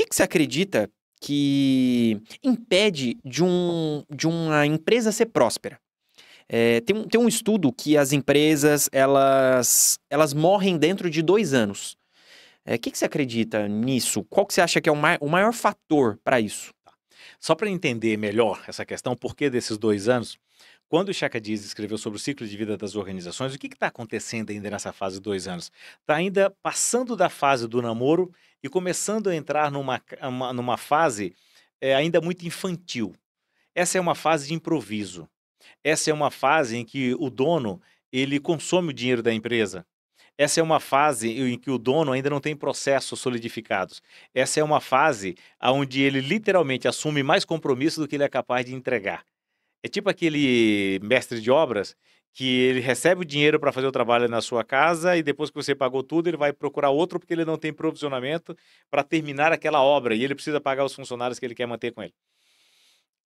que você acredita que impede de uma empresa ser próspera? Tem um estudo que as empresas, elas morrem dentro de 2 anos. Que você acredita nisso? Qual que você acha que é o maior fator para isso? Só para entender melhor essa questão, por que desses 2 anos, quando o Chaka Diz escreveu sobre o ciclo de vida das organizações, o que está acontecendo ainda nessa fase de 2 anos? Está ainda passando da fase do namoro e começando a entrar numa fase ainda muito infantil. Essa é uma fase de improviso. Essa é uma fase em que o dono ele consome o dinheiro da empresa. Essa é uma fase em que o dono ainda não tem processos solidificados. Essa é uma fase onde ele literalmente assume mais compromisso do que ele é capaz de entregar. É tipo aquele mestre de obras que ele recebe o dinheiro para fazer o trabalho na sua casa e depois que você pagou tudo, ele vai procurar outro porque ele não tem provisionamento para terminar aquela obra e ele precisa pagar os funcionários que ele quer manter com ele.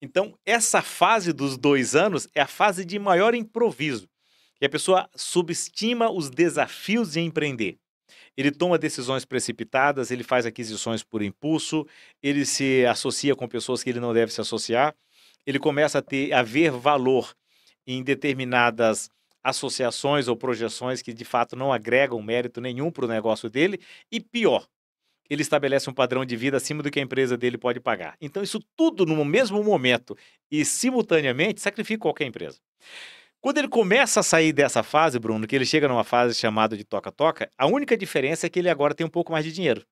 Então, essa fase dos 2 anos é a fase de maior improviso, que a pessoa subestima os desafios de empreender. Ele toma decisões precipitadas, ele faz aquisições por impulso, ele se associa com pessoas que ele não deve se associar, ele começa a ver valor em determinadas associações ou projeções que de fato não agregam mérito nenhum para o negócio dele, e pior, ele estabelece um padrão de vida acima do que a empresa dele pode pagar. Então isso tudo no mesmo momento e simultaneamente sacrifica qualquer empresa. Quando ele começa a sair dessa fase, Bruno, que ele chega numa fase chamada de toca-toca, a única diferença é que ele agora tem um pouco mais de dinheiro.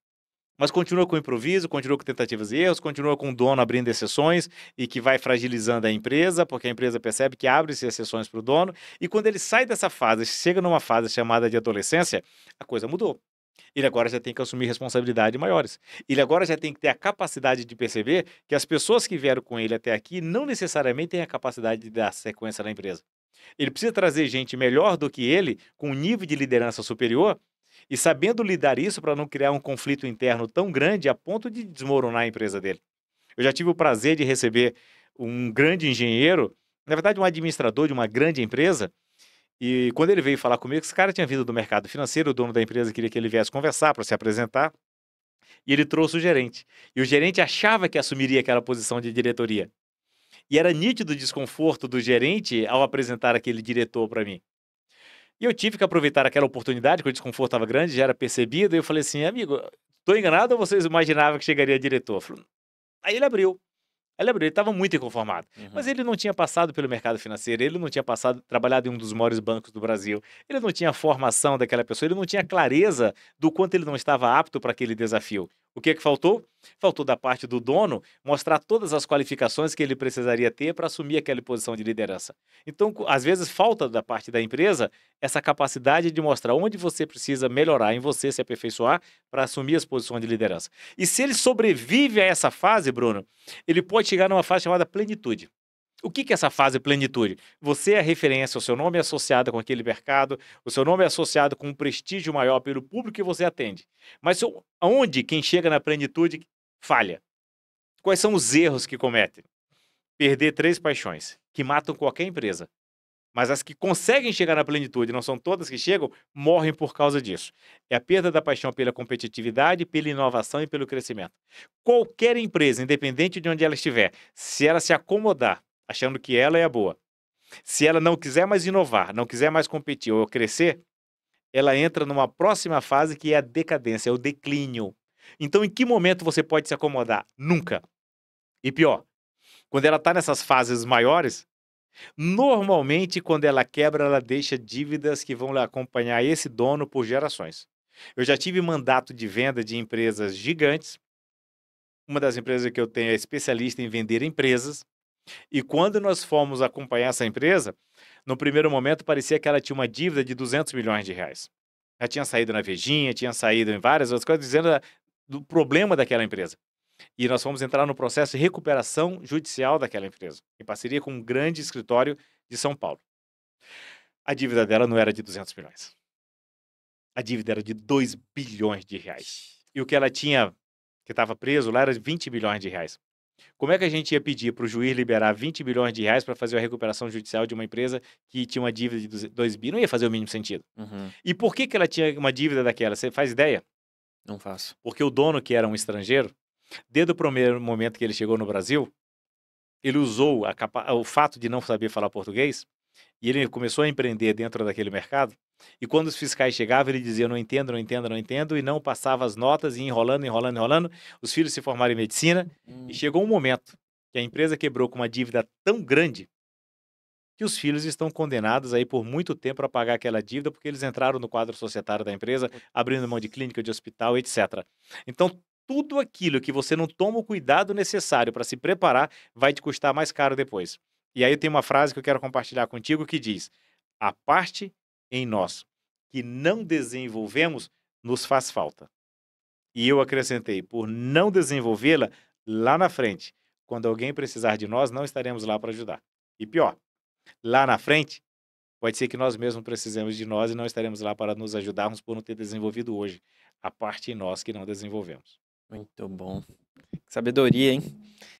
Mas continua com improviso, continua com tentativas e erros, continua com o dono abrindo exceções e que vai fragilizando a empresa, porque a empresa percebe que abre-se exceções para o dono. E quando ele sai dessa fase, chega numa fase chamada de adolescência, a coisa mudou. Ele agora já tem que assumir responsabilidades maiores. Ele agora já tem que ter a capacidade de perceber que as pessoas que vieram com ele até aqui não necessariamente têm a capacidade de dar sequência na empresa. Ele precisa trazer gente melhor do que ele, com um nível de liderança superior, e sabendo lidar isso para não criar um conflito interno tão grande a ponto de desmoronar a empresa dele. Eu já tive o prazer de receber um grande engenheiro, na verdade um administrador de uma grande empresa, e quando ele veio falar comigo, esse cara tinha vindo do mercado financeiro, o dono da empresa queria que ele viesse conversar para se apresentar, e ele trouxe o gerente. E o gerente achava que assumiria aquela posição de diretoria. E era nítido o desconforto do gerente ao apresentar aquele diretor para mim. E eu tive que aproveitar aquela oportunidade, que o desconforto estava grande, já era percebido, e eu falei assim: amigo, estou enganado ou vocês imaginavam que chegaria diretor? Aí ele abriu. Ele estava muito inconformado. Mas Uhum. ele não tinha passado pelo mercado financeiro, ele não tinha trabalhado em um dos maiores bancos do Brasil, ele não tinha formação daquela pessoa, ele não tinha clareza do quanto ele não estava apto para aquele desafio. O que é que faltou? Faltou da parte do dono mostrar todas as qualificações que ele precisaria ter para assumir aquela posição de liderança. Então, às vezes, falta da parte da empresa essa capacidade de mostrar onde você precisa melhorar em você, se aperfeiçoar, para assumir as posições de liderança. E se ele sobrevive a essa fase, Bruno, ele pode chegar numa fase chamada plenitude. O que é essa fase plenitude? Você é referência, o seu nome é associado com aquele mercado, o seu nome é associado com um prestígio maior pelo público que você atende. Mas aonde quem chega na plenitude falha? Quais são os erros que cometem? Perder 3 paixões, que matam qualquer empresa. Mas as que conseguem chegar na plenitude, não são todas que chegam, morrem por causa disso. É a perda da paixão pela competitividade, pela inovação e pelo crescimento. Qualquer empresa, independente de onde ela estiver, se ela se acomodar, achando que ela é a boa, se ela não quiser mais inovar, não quiser mais competir ou crescer, ela entra numa próxima fase que é a decadência, é o declínio. Então, em que momento você pode se acomodar? Nunca. E pior, quando ela está nessas fases maiores, normalmente, quando ela quebra, ela deixa dívidas que vão acompanhar esse dono por gerações. Eu já tive mandato de venda de empresas gigantes. Uma das empresas que eu tenho é especialista em vender empresas. E quando nós fomos acompanhar essa empresa, no primeiro momento parecia que ela tinha uma dívida de 200 milhões de reais. Ela tinha saído na Vejinha, tinha saído em várias outras coisas, dizendo do problema daquela empresa. E nós fomos entrar no processo de recuperação judicial daquela empresa, em parceria com um grande escritório de São Paulo. A dívida dela não era de 200 milhões. A dívida era de 2 bilhões de reais. E o que ela tinha, que estava preso lá, era de 20 bilhões de reais. Como é que a gente ia pedir para o juiz liberar 20 bilhões de reais para fazer a recuperação judicial de uma empresa que tinha uma dívida de 2 bi? Não ia fazer o mínimo sentido. Uhum. E por que ela tinha uma dívida daquela? Você faz ideia? Não faço. Porque o dono, que era um estrangeiro, Desde o primeiro momento que ele chegou no Brasil, ele usou o fato de não saber falar português, e ele começou a empreender dentro daquele mercado, e quando os fiscais chegavam, ele dizia: "Eu não entendo, não entendo, não entendo", e não passava as notas, e enrolando, enrolando, enrolando. Os filhos se formaram em medicina, e Hum. chegou um momento que a empresa quebrou com uma dívida tão grande que os filhos estão condenados aí por muito tempo a pagar aquela dívida, porque eles entraram no quadro societário da empresa, abrindo mão de clínica, de hospital, etc. Então, tudo aquilo que você não toma o cuidado necessário para se preparar vai te custar mais caro depois. E aí tem uma frase que eu quero compartilhar contigo que diz: "A parte em nós que não desenvolvemos nos faz falta". E eu acrescentei: por não desenvolvê-la, lá na frente, quando alguém precisar de nós, não estaremos lá para ajudar. E pior, lá na frente, pode ser que nós mesmos precisemos de nós e não estaremos lá para nos ajudarmos por não ter desenvolvido hoje a parte em nós que não desenvolvemos. Muito bom. Que sabedoria, hein?